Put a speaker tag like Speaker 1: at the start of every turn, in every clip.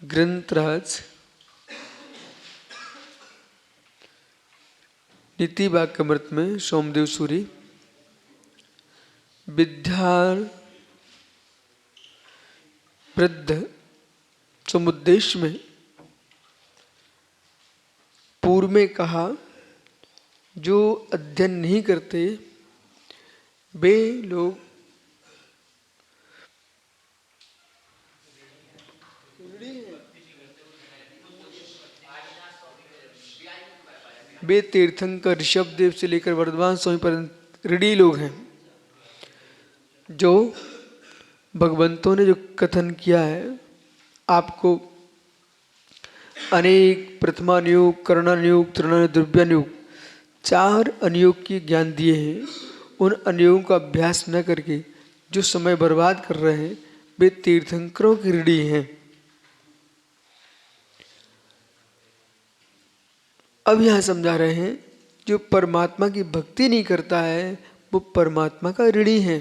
Speaker 1: ग्रंथराज नीति वाक्यामृत में सोमदेव सूरी विद्यार वृद्ध समुद्देश्य में पूर्व में कहा, जो अध्ययन नहीं करते वे लोग वे तीर्थंकर ऋषभदेव से लेकर वर्धमान स्वामी पर्यंत ऋणी लोग हैं। जो भगवंतों ने जो कथन किया है, आपको अनेक प्रथमानुयोग, करणानुयोग, तृणानुयोग, द्रव्यानुयोग 4 अनुयोग की ज्ञान दिए हैं। उन अनुयोगों का अभ्यास न करके जो समय बर्बाद कर रहे हैं वे तीर्थंकरों की ऋणी हैं। अब यहाँ समझा रहे हैं, जो परमात्मा की भक्ति नहीं करता है वो परमात्मा का ऋणी है।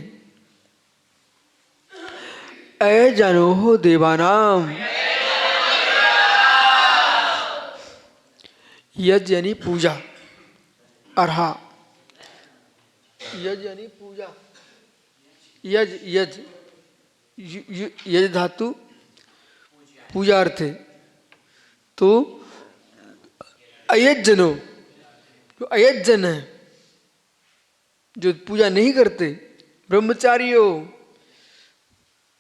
Speaker 1: अय जानो हो देवानाम, यज्ञ यानी पूजा, अर्हा यज्ञ यानी पूजा, यज यज यज धातु पूजा अर्थ है। तो अयज्जनो, जो अयज्जन है, जो पूजा नहीं करते, ब्रह्मचारियों,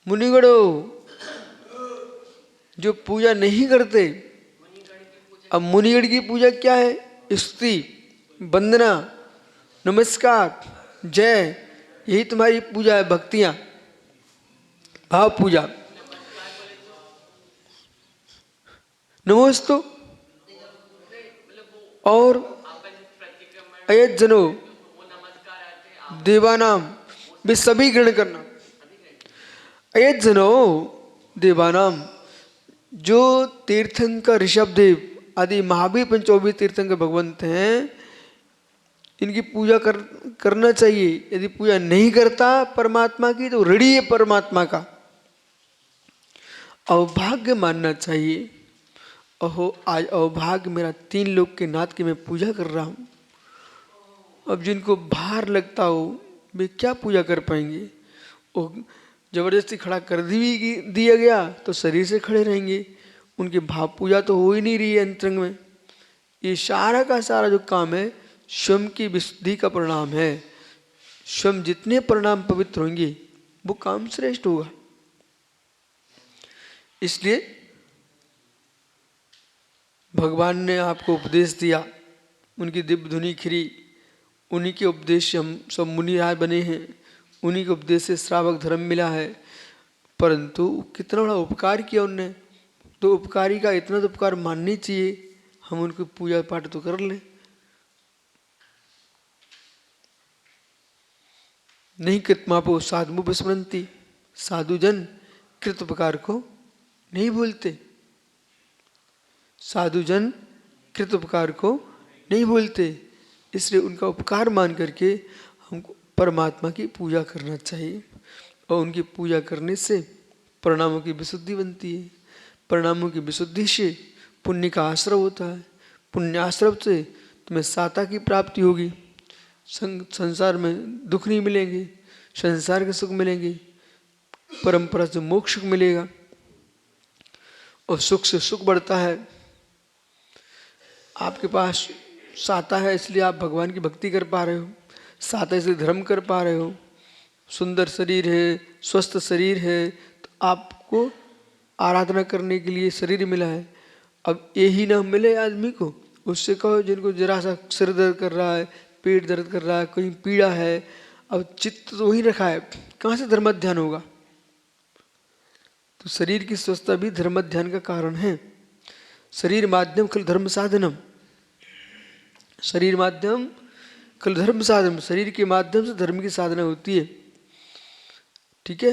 Speaker 1: मुनिगणों, जो पूजा नहीं करते। अब मुनिगण की पूजा क्या है? स्तुति, वंदना, नमस्कार, जय, यही तुम्हारी पूजा है। भक्तियां, भाव पूजा। नमोस्तु और अयज्जनो देवानाम, वे सभी ग्रहण करना। अयज्जनो देवानाम, जो तीर्थंकर ऋषभदेव आदि महावीर 24 तीर्थंकर भगवंत हैं, इनकी पूजा करना चाहिए। यदि पूजा नहीं करता परमात्मा की तो ऋणी है परमात्मा का। अवभाग्य मानना चाहिए। अहो, आज अवभाग्य मेरा 3 लोग के नाथ की मैं पूजा कर रहा हूँ। अब जिनको भार लगता हो वे क्या पूजा कर पाएंगे? वो जबरदस्ती खड़ा कर दिया गया तो शरीर से खड़े रहेंगे। उनकी भाव पूजा तो हो ही नहीं रही है अंतरंग में। ये सारा का सारा जो काम है स्वयं की विशुद्धि का परिणाम है। स्वयं जितने परिणाम पवित्र होंगे वो काम श्रेष्ठ होगा। इसलिए भगवान ने आपको उपदेश दिया, उनकी दिव्य धुनी खिरी, उन्हीं के उपदेश से हम सब मुनिराज बने हैं, उन्हीं के उपदेश से श्रावक धर्म मिला है। परंतु कितना बड़ा उपकार किया उनने, तो उपकारी का इतना तो उपकार माननी चाहिए। हम उनकी पूजा पाठ तो कर लें। नहीं कृतमापो साधु विस्मरंती, साधुजन कृत उपकार को नहीं भूलते। साधुजन कृत उपकार को नहीं भूलते। इसलिए उनका उपकार मान करके हमको परमात्मा की पूजा करना चाहिए। और उनकी पूजा करने से परिणामों की विशुद्धि बनती है। परिणामों की विशुद्धि से पुण्य का आश्रय होता है। पुण्य आश्रय से तुम्हें साता की प्राप्ति होगी। संसार में दुख नहीं मिलेंगे, संसार के सुख मिलेंगे, परंपरा से मोक्ष मिलेगा और सुख से सुख बढ़ता है। आपके पास साता है इसलिए आप भगवान की भक्ति कर पा रहे हो, साता से धर्म कर पा रहे हो, सुंदर शरीर है, स्वस्थ शरीर है, तो आपको आराधना करने के लिए शरीर मिला है। अब यही ना मिले आदमी को, उससे कहो जिनको जरा सा सिर दर्द कर रहा है, पेट दर्द कर रहा है, कहीं पीड़ा है, अब चित्त तो वहीं रखा है, कहाँ से धर्म ध्यान होगा? तो शरीर की स्वस्थता भी धर्म ध्यान का कारण है। शरीर माध्यम खल धर्म साधनम, शरीर माध्यम खल धर्म साधनम, शरीर के माध्यम से धर्म की साधना होती है। ठीक है,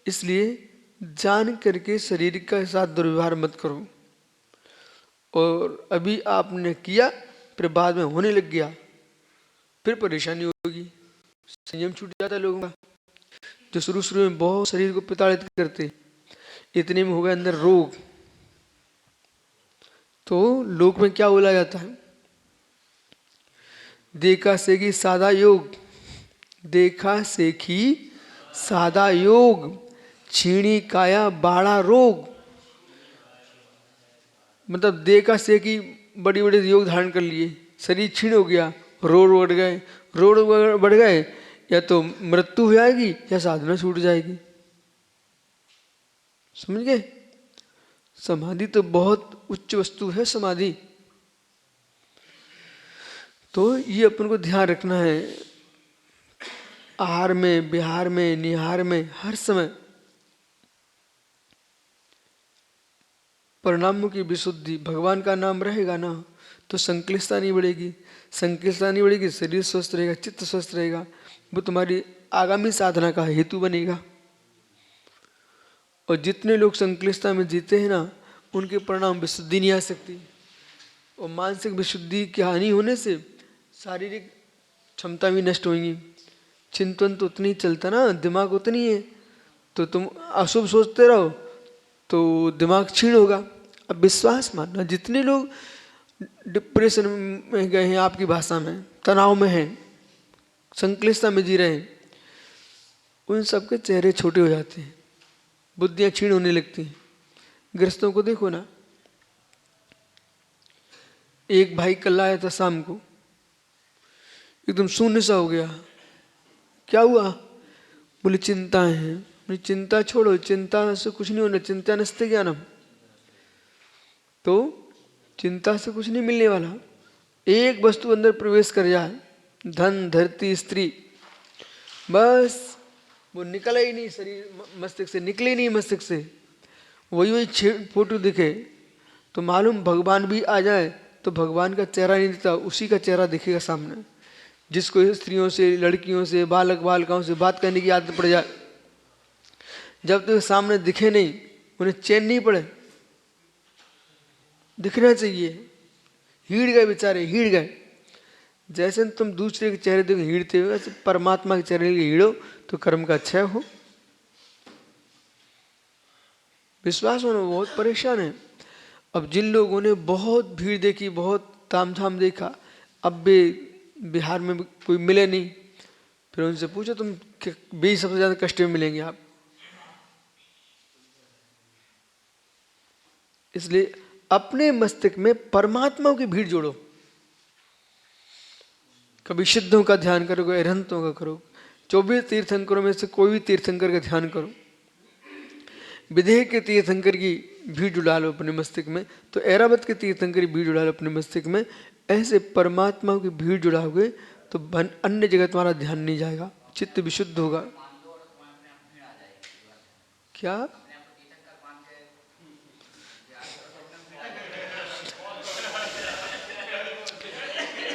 Speaker 1: इसलिए जान करके शरीर के साथ दुर्व्यवहार मत करो। और अभी आपने किया फिर बाद में होने लग गया, फिर परेशानी होगी, संयम छूट जाता है लोगों का। जो शुरू शुरू में बहुत शरीर को प्रताड़ित करते, इतने में हो गया अंदर रोग, तो लोक में क्या बोला जाता है? देखा सेखी सादा योग, देखा सेखी सादा योग, छीणी काया बाड़ा रोग। मतलब देखा सेखी बड़ी बड़ी योग धारण कर लिए, शरीर क्षीण हो गया, रोग बढ़ गए, रोग बढ़ गए, या तो मृत्यु हो जाएगी या साधना छूट जाएगी। समझ गए? समाधि तो बहुत उच्च वस्तु है समाधि। तो ये अपन को ध्यान रखना है, आहार में, विहार में, निहार में, हर समय परिणामों की विशुद्धि। भगवान का नाम रहेगा ना तो संक्लिष्टता नहीं बढ़ेगी, संक्लिष्टता नहीं बढ़ेगी, शरीर स्वस्थ रहेगा, चित्त स्वस्थ रहेगा, वो तुम्हारी आगामी साधना का हेतु बनेगा। और जितने लोग संक्लिष्टता में जीते हैं ना, उनके परिणाम विशुद्धि नहीं आ सकती। और मानसिक विशुद्धि की हानि होने से शारीरिक क्षमता भी नष्ट होगी। चिंतन तो उतनी चलता ना, दिमाग उतनी है, तो तुम अशुभ सोचते रहो तो दिमाग क्षीण होगा। अब विश्वास मानना, जितने लोग डिप्रेशन में गए हैं, आपकी भाषा में तनाव में हैं, संक्लिष्टता में जी रहे हैं, उन सबके चेहरे छोटे हो जाते हैं, बुद्धियां क्षीण होने लगती हैं। गृहस्थों को देखो ना, एक भाई कल आया था शाम को, एकदम शून्य सा हो गया। क्या हुआ? बोले चिंताएं हैं। बोले चिंता छोड़ो, चिंता से कुछ नहीं होना, चिंता नस्ते ज्ञानम। तो चिंता से कुछ नहीं मिलने वाला। एक वस्तु अंदर प्रवेश कर जाए, धन धरती स्त्री, बस वो निकला ही नहीं शरीर मस्तिष्क से, निकले ही नहीं मस्तिष्क से, वही वही फोटो दिखे तो मालूम भगवान भी आ जाए तो भगवान का चेहरा नहीं दिखता, उसी का चेहरा दिखेगा सामने। जिसको स्त्रियों से, लड़कियों से, बालक बालिकाओं से बात करने की आदत पड़ जाए, जब तक सामने दिखे नहीं उन्हें चैन नहीं पड़े। दिखना चाहिए। हिड़ गए बेचारे, हिड़ गए। जैसे तुम दूसरे के चेहरे देखो हिड़ते हो, वैसे परमात्मा के चेहरे के हिड़ो तो कर्म का क्षय हो। विश्वास होना बहुत परेशान है। अब जिन लोगों ने बहुत भीड़ देखी, बहुत तामझाम देखा, अब भी बिहार में कोई मिले नहीं, फिर उनसे पूछो तुम भी सबसे ज्यादा कष्ट में मिलेंगे आप। इसलिए अपने मस्तिष्क में परमात्मा की भीड़ जोड़ो। कभी सिद्धों का ध्यान करो, कभी अरहंतों का करो, 24 तीर्थंकरों में से कोई भी तीर्थंकर का ध्यान करो। विदेह के तीर्थंकर की भीड़ जुड़ा लो अपने मस्तिष्क में, तो ऐरावत के तीर्थंकर की भीड़ जुड़ा लो अपने मस्तिष्क में। ऐसे परमात्मा की भीड़ जुड़ाओगे तो अन्य जगह तुम्हारा ध्यान नहीं जाएगा, चित्त विशुद्ध होगा। क्या?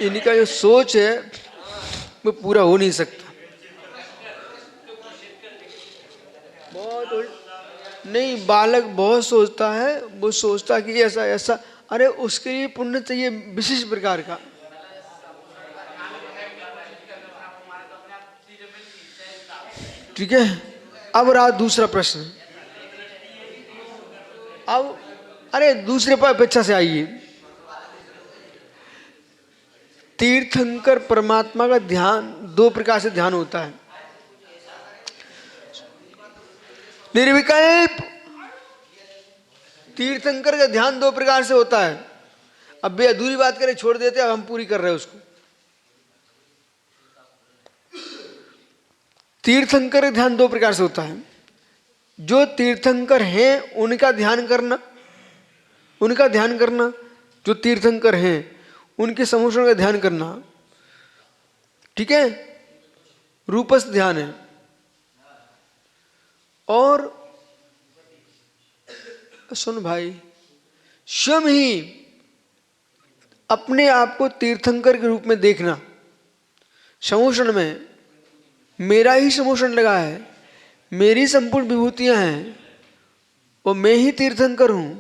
Speaker 1: इनका जो सोच है वो पूरा हो नहीं सकता। बहुत नहीं, बालक बहुत सोचता है, वो सोचता कि ऐसा ऐसा, अरे उसके लिए पुण्य चाहिए विशिष्ट प्रकार का। ठीक है, अब रहा दूसरा प्रश्न। अब अरे दूसरे पर अपेक्षा से आइए। तीर्थंकर परमात्मा का ध्यान दो प्रकार से ध्यान होता है। निर्विकल्प तीर्थंकर का ध्यान दो प्रकार से होता है। अब बे अधूरी बात करें छोड़ देते, अब हम पूरी कर रहे हैं उसको। तीर्थंकर का ध्यान दो प्रकार से होता है। जो तीर्थंकर हैं उनका ध्यान करना, उनका ध्यान करना, जो तीर्थंकर हैं उनके समूषण का ध्यान करना। ठीक है, रूपस्थ ध्यान है। और सुन भाई, स्वयं ही अपने आप को तीर्थंकर के रूप में देखना। समूषण में मेरा ही समूषण लगा है, मेरी संपूर्ण विभूतियां हैं और मैं ही तीर्थंकर हूं।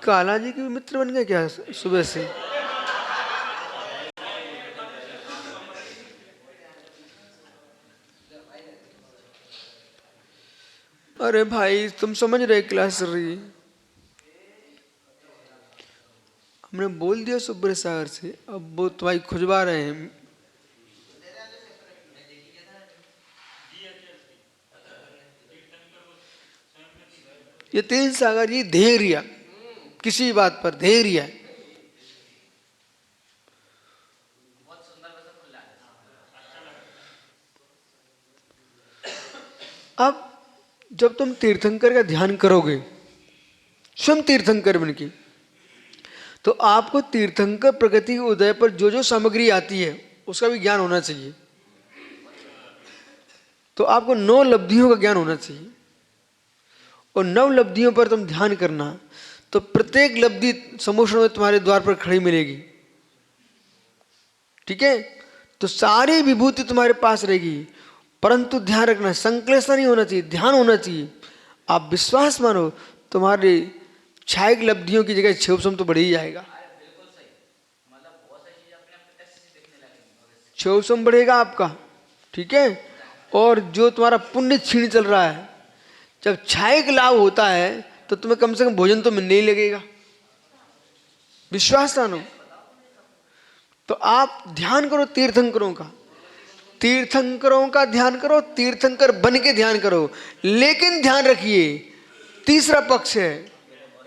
Speaker 1: काला जी के भी मित्र बन गए क्या सुबह से? अरे भाई तुम समझ रहे क्लास चल रही है। हमने बोल दिया सुब्र सागर से, अब वो तुम्हारी खुजवा रहे हैं। ये तीन सागर जी धैर्य, किसी बात पर धैर्य। अब जब तुम तीर्थंकर का ध्यान करोगे, स्वयं तीर्थंकर बन के, तो आपको तीर्थंकर प्रगति के उदय पर जो जो सामग्री आती है उसका भी ज्ञान होना चाहिए। तो आपको 9 लब्धियों का ज्ञान होना चाहिए, और 9 लब्धियों पर तुम ध्यान करना, तो प्रत्येक लब्धि समोषण में तुम्हारे द्वार पर खड़ी मिलेगी। ठीक है, तो सारी विभूति तुम्हारे पास रहेगी, परंतु ध्यान रखना संक्लेशा नहीं होना चाहिए, ध्यान होना चाहिए। आप विश्वास मानो, तुम्हारे क्षायक लब्धियों की जगह क्षोभसम तो बढ़ ही जाएगा। क्षोभसम बढ़ेगा आपका, ठीक है। और जो तुम्हारा पुण्य क्षीण चल रहा है, जब क्षायक लाभ होता है तो तुम्हें कम से कम भोजन तो मिलने ही लगेगा। विश्वास मानो। तो आप ध्यान करो तीर्थंकरों का, तीर्थंकरों का ध्यान करो, तीर्थंकर बन के ध्यान करो। लेकिन ध्यान रखिए, तीसरा पक्ष है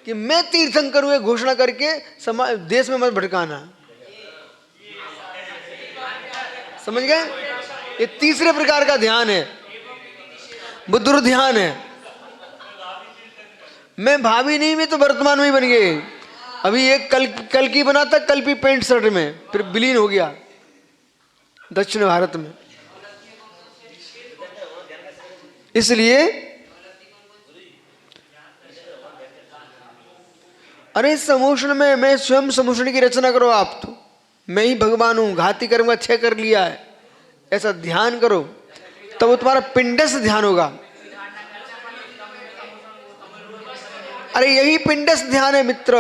Speaker 1: कि मैं तीर्थंकर हूं घोषणा करके समाज देश में मत भटकाना। समझ गए? ये तीसरे प्रकार का ध्यान है, वो दुर्ध्यान है। मैं भावी नहीं, मैं तो वर्तमान में ही बन गए। अभी एक कल की बना था, कल भी पैंट शर्ट में, फिर विलीन हो गया दक्षिण भारत में। इसलिए अरे समोषण में मैं स्वयं समोषण की रचना करो। आप तो मैं ही भगवान हूं, घाती कर्म का क्षय कर लिया है, ऐसा ध्यान करो, तब वो तुम्हारा पिंड से ध्यान होगा। अरे यही पिंडस ध्यान है मित्र।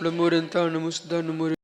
Speaker 1: नमो